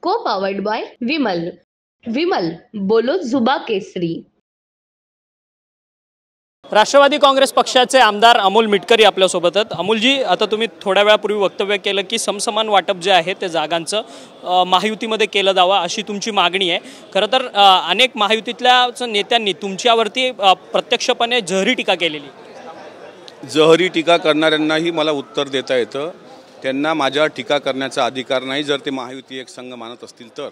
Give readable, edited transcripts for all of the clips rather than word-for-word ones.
को powered by Vimal. Vimal बोलो जुबा केसरी. राष्ट्रवादी काँग्रेस पक्षाचे आमदार अमोल मिटकरी आपल्यासोबत आहेत. अमोलजी, आता तुम्ही थोड्या वेळापूर्वी वक्तव्य केलं की समसमान वाटप जे आहे ते जागांचं महायुतीमध्ये केलं जावं अशी तुमची मागणी आहे. खरं तर अनेक महायुतीतल्या नेत्यांनी तुमच्यावरती प्रत्यक्षपणे जहरी टीका केलेली. जहरी टीका करणाऱ्यांनाही मला उत्तर देता येतं. त्यांना माझ्यावर टीका करण्याचा अधिकार नाही जर ते महायुती एक संघ मानत असतील तर.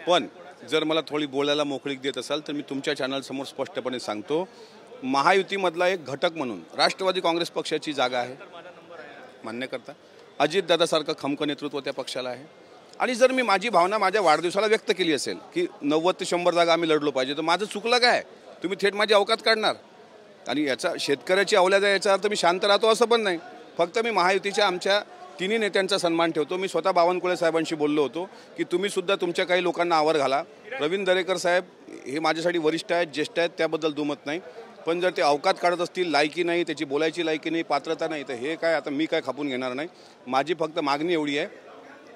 पण जर मला थोडी बोलायला मोकळीक देत असाल तर मी तुमच्या चॅनलसमोर स्पष्टपणे सांगतो, महायुतीमधला एक घटक म्हणून राष्ट्रवादी काँग्रेस पक्षाची जागा आहे, मान्य करता. अजितदादासारखं खमकं नेतृत्व त्या पक्षाला आहे. आणि जर मी माझी भावना माझ्या वाढदिवसाला व्यक्त केली असेल की 90 ते 100 जागा आम्ही लढलो पाहिजे, तर माझं चुकलं काय? तुम्ही थेट माझी अवकात काढणार. आणि याचा शेतकऱ्याची अवलाद आहे याचा अर्थ मी शांत राहतो असं पण नाही. फक्त मी महायुतीच्या आमच्या तिन्ही नेत्यांचा सन्मान ठेवतो. मी स्वतः बावनकुळे साहेबांशी बोललो होतो की तुम्ही सुद्धा तुमच्या काही लोकांना आवर घाला. प्रवीण दरेकर साहेब हे माझ्यासाठी वरिष्ठ आहेत, ज्येष्ठ आहेत, त्याबद्दल दुमत नाही. पण जर ते अवकात काढत असतील, लायकी नाही, त्याची बोलायची लायकी नाही, पात्रता नाही, तर हे काय आता मी काय खपून घेणार नाही. माझी फक्त मागणी एवढी आहे.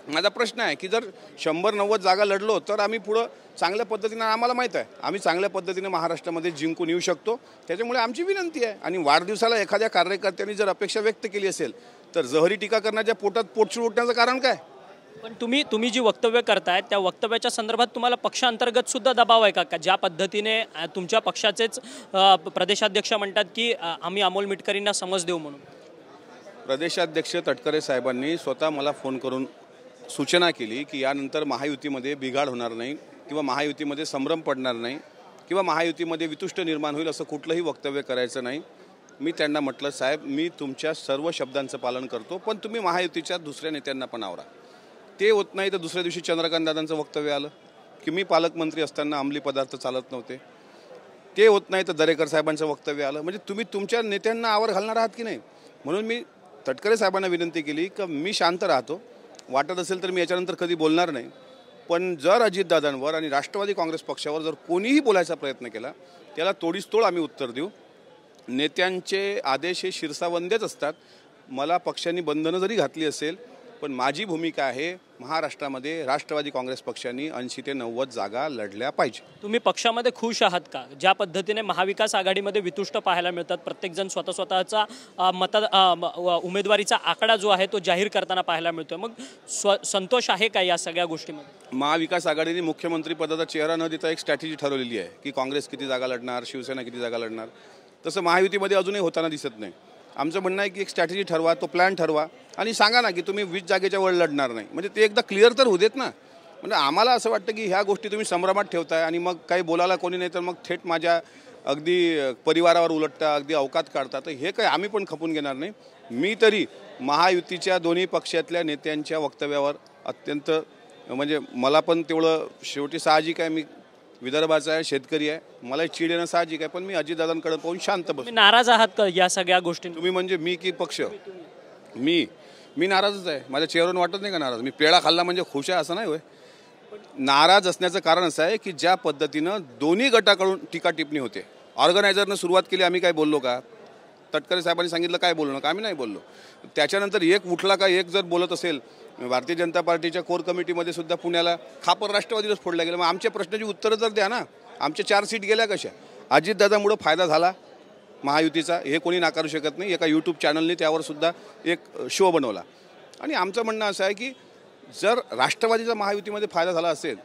माझा प्रश्न आहे की जर 100-90 जागा लढलो तर आम्ही पुढं चांगल्या पद्धतीनं, आम्हाला माहीत आहे आम्ही चांगल्या पद्धतीने महाराष्ट्रामध्ये जिंकून येऊ शकतो. त्याच्यामुळे आमची विनंती आहे. आणि वाढदिवसाला एखाद्या कार्यकर्त्यांनी जर अपेक्षा व्यक्त केली असेल तर जहरी टीका करण्याच्या पोटात पोटशूळ उठण्याचं कारण काय? पण तुम्ही जी वक्तव्य करताय त्या वक्तव्याच्या संदर्भात तुम्हाला पक्षांतर्गत सुद्धा दबाव आहे का? ज्या पद्धतीने तुमच्या पक्षाचेच प्रदेशाध्यक्ष म्हणतात की आम्ही अमोल मिटकरींना समज देऊ म्हणून. प्रदेशाध्यक्ष तटकरे साहेबांनी स्वतः मला फोन करून सूचना केली की यानंतर महायुतीमध्ये बिघाड होणार नाही किंवा महायुतीमध्ये संभ्रम पडणार नाही किंवा महायुतीमध्ये वितुष्ट निर्माण होईल असं कुठलंही वक्तव्य करायचं नाही. मी त्यांना म्हटलं, साहेब मी तुमच्या सर्व शब्दांचं पालन करतो, पण तुम्ही महायुतीच्या दुसऱ्या नेत्यांना पण आवरा. ते होत नाही तर दुसऱ्या दिवशी चंद्रकांत दादांचं वक्तव्य आलं की मी पालकमंत्री असताना अंमली पदार्थ चालत नव्हते. ते होत नाही तर दरेकर साहेबांचं वक्तव्य आलं. म्हणजे तुम्ही तुमच्या नेत्यांना आवर घालणार आहात की नाही? म्हणून मी तटकरे साहेबांना विनंती केली की मी शांत राहतो, वाटत असेल तर मी याच्यानंतर कधी बोलणार नाही. पण जर अजितदादांवर आणि राष्ट्रवादी काँग्रेस पक्षावर जर कोणीही बोलायचा प्रयत्न केला त्याला तोडीस तोड आम्ही उत्तर देऊ. नेत्यांचे आदेश हे शिरसावंद्यच असतात. मला पक्षांनी बंधनं जरी घातली असेल पण माझी भूमिका आहे महाराष्ट्रामध्ये राष्ट्रवादी काँग्रेस पक्षांनी 80 ते 90 जागा लढल्या पाहिजे. तुम्ही पक्षामध्ये खुश आहात का? ज्या पद्धतीने महाविकास आघाडीमध्ये वितुष्ट पाहायला मिळतात, प्रत्येकजण स्वतःचा उमेदवारीचा आकडा जो आहे तो जाहीर करताना पाहायला मिळतोय, मग संतोष आहे का या सगळ्या गोष्टीमध्ये? महाविकास आघाडीने मुख्यमंत्री पदाचा चेहरा न देता एक स्ट्रॅटेजी ठरवलेली आहे की काँग्रेस किती जागा लढणार, शिवसेना किती जागा लढणार. तसं महायुतीमध्ये अजूनही होताना दिसत नाही. आमचं म्हणणं आहे की एक स्ट्रॅटेजी ठरवा, तो प्लॅन ठरवा आणि सांगा ना की तुम्ही 20 जागेच्या वर लढणार नाही. म्हणजे ते एकदा क्लिअर तर होऊ देत ना. म्हणजे आम्हाला असं वाटतं की ह्या गोष्टी तुम्ही संभ्रमात ठेवताय आणि मग काही बोलायला कोणी नाही तर मग थेट माझ्या अगदी परिवारावर उलटता, अगदी अवकात काढता. तर हे काय आम्ही पण खपून घेणार नाही. मी तरी महायुतीच्या दोन्ही पक्षातल्या नेत्यांच्या वक्तव्यावर अत्यंत म्हणजे मला पण तेवढं शेवटी साहजिक आहे, मी विदर्भाचा आहे, शेतकरी आहे, मला चीड येणं साहजिक आहे. पण मी अजितदादांकडे पाहून शांत बसतो. नाराज आहात का या सगळ्या गोष्टी? तुम्ही म्हणजे मी की पक्ष? मी नाराजच आहे. माझ्या चेहऱ्यावरून वाटत नाही का नाराज? मी पेढा खाल्ला म्हणजे खुश आहे असं नाही होय. नाराज असण्याचं कारण असं आहे की ज्या पद्धतीनं दोन्ही गटाकडून टीका टिप्पणी होते. ऑर्गनायझरनं सुरुवात केली, आम्ही काय बोललो का? तटकरे साहेबांनी सांगितलं काय बोलू नका, आम्ही नाही बोललो. त्याच्यानंतर एक उठला का एक जर बोलत असेल, भारतीय जनता पार्टीच्या कोर कमिटीमध्ये सुद्धा पुण्याला खापर राष्ट्रवादीलाच फोडला गेला. मग आमच्या प्रश्नाची उत्तरं तर द्या ना. आमच्या 4 सीट गेल्या कशा? अजितदादामुळं फायदा झाला महायुतीचा, हे कोणी नाकारू शकत नाही. एका यूट्यूब चॅनलने त्यावर सुद्धा एक शो बनवला. आणि आमचं म्हणणं असं आहे की जर राष्ट्रवादीचा महायुतीमध्ये फायदा झाला असेल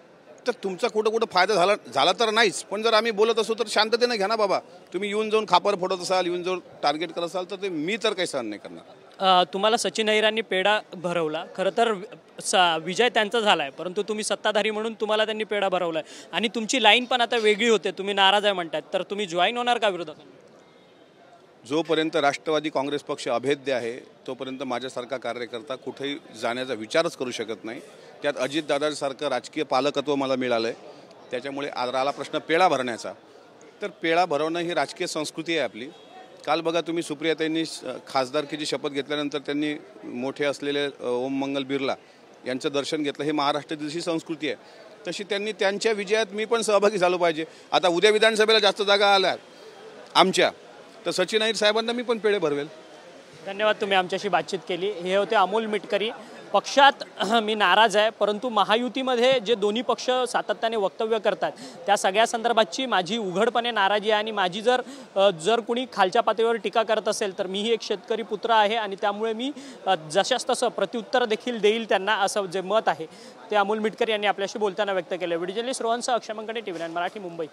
तर तुमचा कुठं फायदा झाला तर नाहीच, पण जर आम्ही बोलत असू तर शांततेनं घ्या ना बाबा. तुम्ही येऊन जाऊन खापर फोडत असाल, येऊन जाऊन टार्गेट करत असाल तर ते मी तर काही सहन नाही करणार. तुम्हाला सचिन अहिरांनी पेढा भरवला, खरं तर विजय त्यांचा झालाय, परंतु तुम्ही सत्ताधारी म्हणून तुम्हाला त्यांनी पेढा भरवलाय आणि तुमची लाईन पण आता वेगळी होते. तुम्ही नाराज आहे म्हणतात, तर तुम्ही जॉईन होणार का विरोधात? जोपर्यंत राष्ट्रवादी काँग्रेस पक्ष अभेद्य आहे तोपर्यंत माझ्यासारखा कार्यकर्ता कुठेही जाण्याचा विचारच करू शकत नाही. त्यात अजितदादांसारखं राजकीय पालकत्व मला मिळालं आहे. त्याच्यामुळे आला प्रश्न पेढा भरण्याचा, तर पेढा भरवणं ही राजकीय संस्कृती आहे आपली. काल बघा तुम्ही, सुप्रियाताईंनी खासदारकीची शपथ घेतल्यानंतर त्यांनी मोठे असलेले ओम मंगल बिर्ला यांचं दर्शन घेतलं. हे महाराष्ट्राची संस्कृती आहे. तशी त्यांनी त्यांच्या विजयात मी पण सहभागी झालो पाहिजे. आता उद्या विधानसभेला जास्त जागा आल्या आमच्या, तर सचिन अहिर साहेबांना मी पण पेढे भरवेल. धन्यवाद, तुम्ही आमच्याशी बातचीत केली. हे होते अमोल मिटकरी, पक्षात मी नाराज आहे, परंतु महायुतीमध्ये जे दोन्ही पक्ष सातत्याने वक्तव्य करतात त्या सगळ्या संदर्भातची माझी उघडपणे नाराजी आहे आणि माझी जर कुणी खालच्या पातळीवर टीका करत असेल तर मीही एक शेतकरी पुत्र आहे आणि त्यामुळे मी जशास तसं प्रत्युत्तर देखील देईल त्यांना, असं जे मत आहे ते अमोल मिटकर यांनी आपल्याशी बोलताना व्यक्त केलं. व्हिडिओ जर्नलिस्ट रोहनसह अक्षय मंगणे, TV9 मराठी, मुंबई.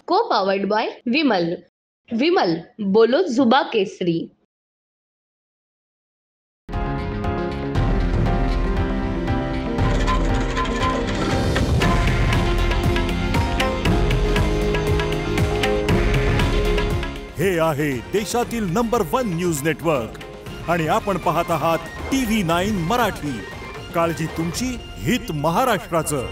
को पावर्ड बाय विमल. विमल बोलो जुबा केसरी. हे आहे देशातील नंबर 1 न्यूज नेटवर्क आणि आपण पाहत आहात TV9 मराठी. काळजी तुमची, हित महाराष्ट्राचं.